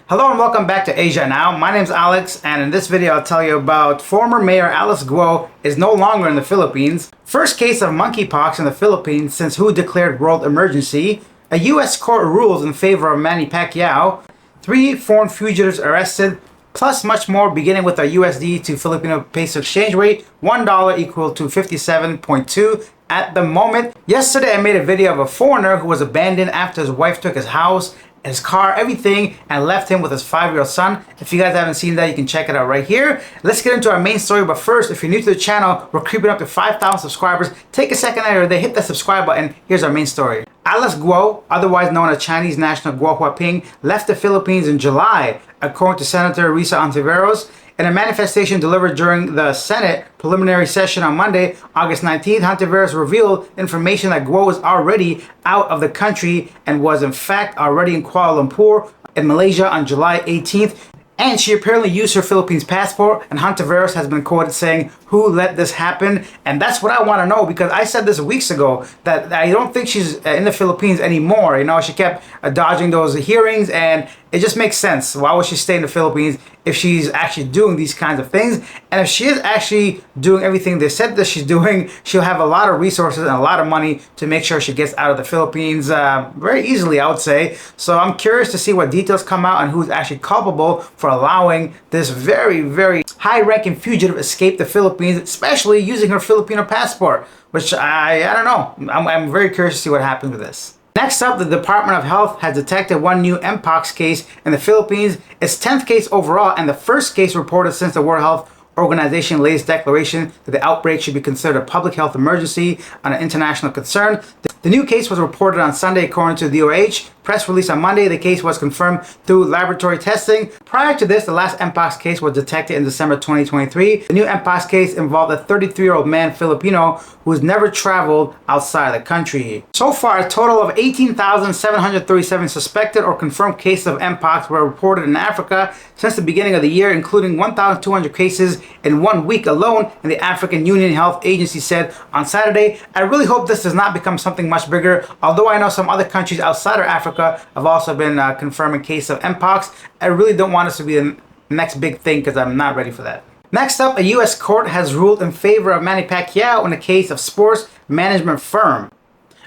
Hello and welcome back to Asia Now. My name's Alex, and in this video I'll tell you about former Mayor Alice Guo is no longer in the Philippines, first case of monkeypox in the Philippines since WHO declared world emergency, a US court rules in favor of Manny Pacquiao, 3 foreign fugitives arrested, plus much more, beginning with our USD to Filipino peso exchange rate, $1 equal to 57.2 at the moment. Yesterday I made a video of a foreigner who was abandoned after his wife took his house, his car, everything, and left him with his 5-year-old son. If you guys haven't seen that, you can check it out right here. Let's get into our main story, but first, if you're new to the channel, we're creeping up to 5,000 subscribers. Take a second out of there, hit that subscribe button. Here's our main story. Alice Guo, otherwise known as Chinese national Guo Huaping, left the Philippines in July, according to Senator Risa Ontiveros. In a manifestation delivered during the Senate preliminary session on Monday, August 19th, Ontiveros revealed information that Guo was already out of the country and was in fact already in Kuala Lumpur in Malaysia on July 18th. And she apparently used her Philippines passport, and Ontiveros has been quoted saying, "Who let this happen?" And that's what I want to know, because I said this weeks ago that I don't think she's in the Philippines anymore. You know, she kept dodging those hearings, and it just makes sense. Why would she stay in the Philippines if she's actually doing these kinds of things? And if she is actually doing everything they said that she's doing, she'll have a lot of resources and a lot of money to make sure she gets out of the Philippines very easily, I would say. So I'm curious to see what details come out and who's actually culpable for allowing this very, very high-ranking fugitive escape the Philippines, especially using her Filipino passport, which I don't know. I'm very curious to see what happens with this. Next up, the Department of Health has detected one new Mpox case in the Philippines, its 10th case overall, and the first case reported since the World Health Organization's latest declaration that the outbreak should be considered a public health emergency and an international concern. The new case was reported on Sunday according to the DOH. Press release on Monday, the case was confirmed through laboratory testing. Prior to this, the last Mpox case was detected in December 2023. The new Mpox case involved a 33-year-old man, Filipino, who has never traveled outside the country. So far, a total of 18,737 suspected or confirmed cases of Mpox were reported in Africa since the beginning of the year, including 1,200 cases in 1 week alone, and the African Union Health Agency said on Saturday. I really hope this does not become something much bigger, although I know some other countries outside of Africa have also been confirming cases of Mpox. I really don't want this to be the next big thing because I'm not ready for that. Next up, a U.S. court has ruled in favor of Manny Pacquiao in the case of sports management firm.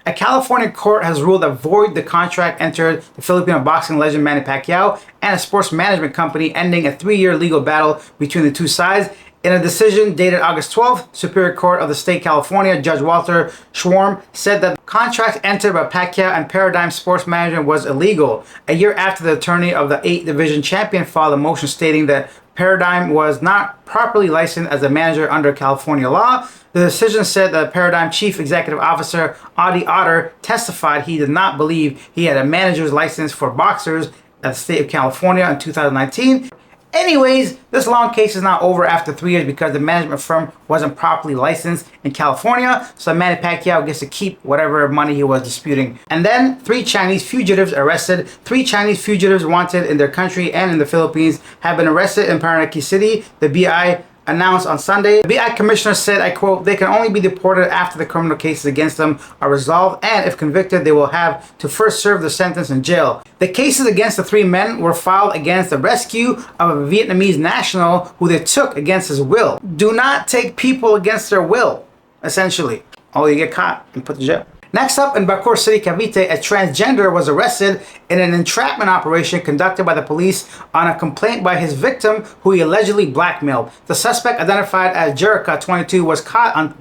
A California court has ruled that void the contract entered the Filipino boxing legend Manny Pacquiao and a sports management company, ending a 3-year legal battle between the two sides. In a decision dated August 12th, Superior Court of the State of California, Judge Walter Schwarm said that the contract entered by Pacquiao and Paradigm Sports Management was illegal. A year after the attorney of the 8th Division champion filed a motion stating that Paradigm was not properly licensed as a manager under California law, the decision said that Paradigm Chief Executive Officer Audie Otter testified he did not believe he had a manager's license for boxers at the state of California in 2019. Anyways, this long case is now over after 3 years because the management firm wasn't properly licensed in California, so Manny Pacquiao gets to keep whatever money he was disputing. And then 3 Chinese fugitives arrested. 3 Chinese fugitives wanted in their country and in the Philippines have been arrested in Paranaque City, the BI announced on Sunday. The BI commissioner said, I quote, "They can only be deported after the criminal cases against them are resolved, and if convicted, they will have to first serve their sentence in jail." The cases against the 3 men were filed against the rescue of a Vietnamese national who they took against his will. Do not take people against their will, essentially. Or you get caught and put to jail. Next up, in Bacoor City, Cavite, a transgender was arrested in an entrapment operation conducted by the police on a complaint by his victim, who he allegedly blackmailed. The suspect, identified as Jerica, 22, was caught on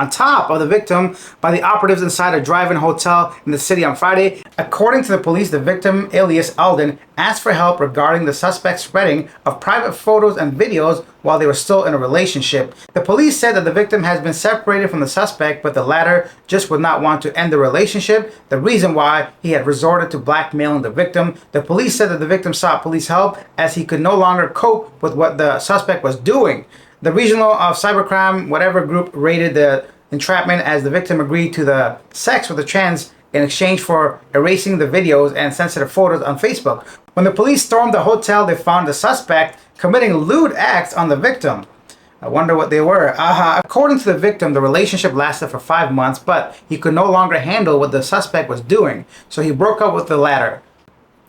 top of the victim by the operatives inside a drive-in hotel in the city on Friday. According to the police, the victim, alias Alden, asked for help regarding the suspect's spreading of private photos and videos while they were still in a relationship. The police said that the victim has been separated from the suspect, but the latter just would not want to end the relationship, the reason why he had resorted to blackmailing the victim. The police said that the victim sought police help as he could no longer cope with what the suspect was doing. The regional of cybercrime, whatever group, rated the entrapment as the victim agreed to the sex with the trans in exchange for erasing the videos and sensitive photos on Facebook. When the police stormed the hotel, they found the suspect committing lewd acts on the victim. I wonder what they were. According to the victim, the relationship lasted for 5 months, but he could no longer handle what the suspect was doing, so he broke up with the latter.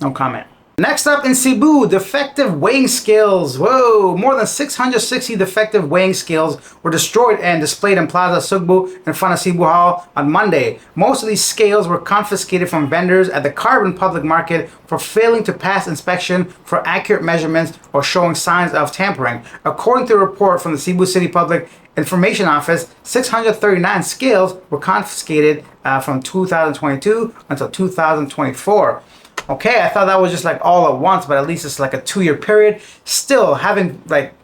No comment. Next up in Cebu, defective weighing scales. Whoa, more than 660 defective weighing scales were destroyed and displayed in Plaza Sugbo in front of Cebu Hall on Monday. Most of these scales were confiscated from vendors at the Carbon Public Market for failing to pass inspection for accurate measurements or showing signs of tampering. According to a report from the Cebu City Public Information Office, 639 scales were confiscated from 2022 until 2024. Okay, I thought that was just like all at once, but at least it's like a 2-year period. Still, having like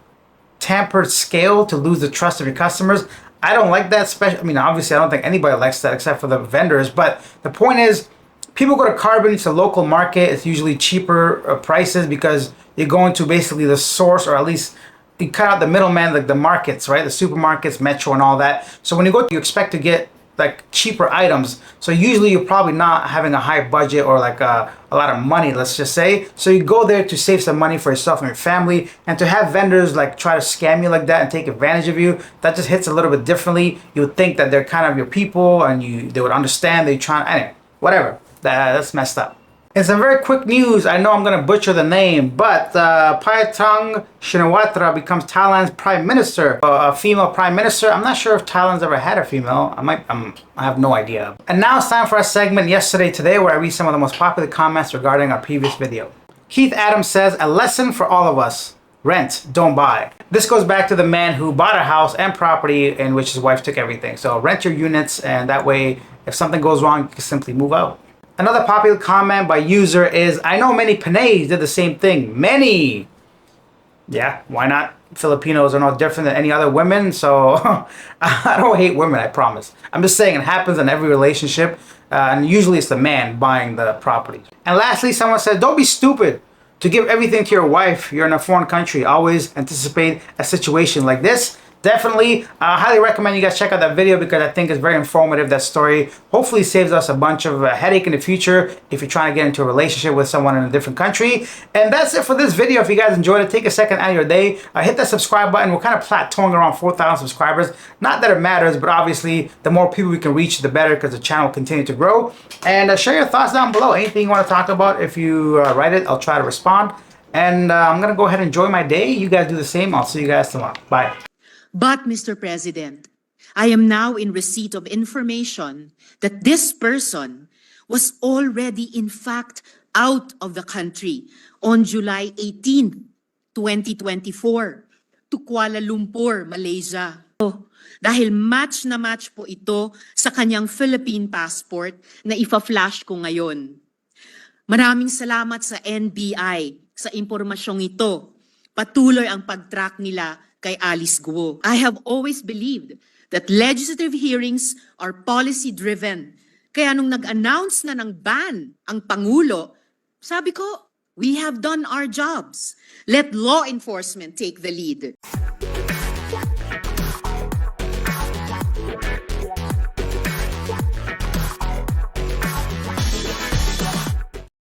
tampered scale to lose the trust of your customers, I don't like that. I mean, obviously, I don't think anybody likes that except for the vendors. But the point is, people go to Carbon, it's a local market. It's usually cheaper prices because you're going to basically the source, or at least you cut out the middleman, like the markets, right? The supermarkets, Metro, and all that. So when you go, you expect to get like cheaper items. So usually you're probably not having a high budget or like a lot of money, let's just say. So you go there to save some money for yourself and your family, and to have vendors like try to scam you like that and take advantage of you, that just hits a little bit differently. You would think that they're kind of your people and they would understand that you're trying, anyway, whatever. That's messed up. In some very quick news, I know I'm going to butcher the name, but Pacquiao Shinawatra becomes Thailand's prime minister, a female prime minister. I'm not sure if Thailand's ever had a female. I have no idea. And now it's time for our segment Yesterday Today, where I read some of the most popular comments regarding our previous video. Keith Adams says, a lesson for all of us. Rent, don't buy. This goes back to the man who bought a house and property in which his wife took everything. So rent your units, and that way, if something goes wrong, you can simply move out. Another popular comment by user is, I know many Panays did the same thing. Many! Yeah, why not? Filipinos are no different than any other women, so I don't hate women, I promise. I'm just saying it happens in every relationship, and usually it's the man buying the property. And lastly, someone said, don't be stupid to give everything to your wife. You're in a foreign country. Always anticipate a situation like this. Definitely, highly recommend you guys check out that video because I think it's very informative. That story hopefully saves us a bunch of headache in the future if you're trying to get into a relationship with someone in a different country. And that's it for this video. If you guys enjoyed it, take a second out of your day, hit that subscribe button. We're kind of plateauing around 4,000 subscribers. Not that it matters, but obviously the more people we can reach, the better, because the channel will continue to grow. And share your thoughts down below. Anything you want to talk about, if you write it, I'll try to respond. And I'm going to go ahead and enjoy my day. You guys do the same. I'll see you guys tomorrow. Bye. But, Mr. President, I am now in receipt of information that this person was already, in fact, out of the country on July 18, 2024 to Kuala Lumpur, Malaysia. Dahil match na match po ito sa kanyang Philippine passport na ifa-flash ko ngayon. Maraming salamat sa NBI sa impormasyong ito. Patuloy ang pag-track nila kay Alice Guo. I have always believed that legislative hearings are policy-driven. Kaya nung nag-announce na ng ban ang Pangulo, sabi ko, we have done our jobs. Let law enforcement take the lead.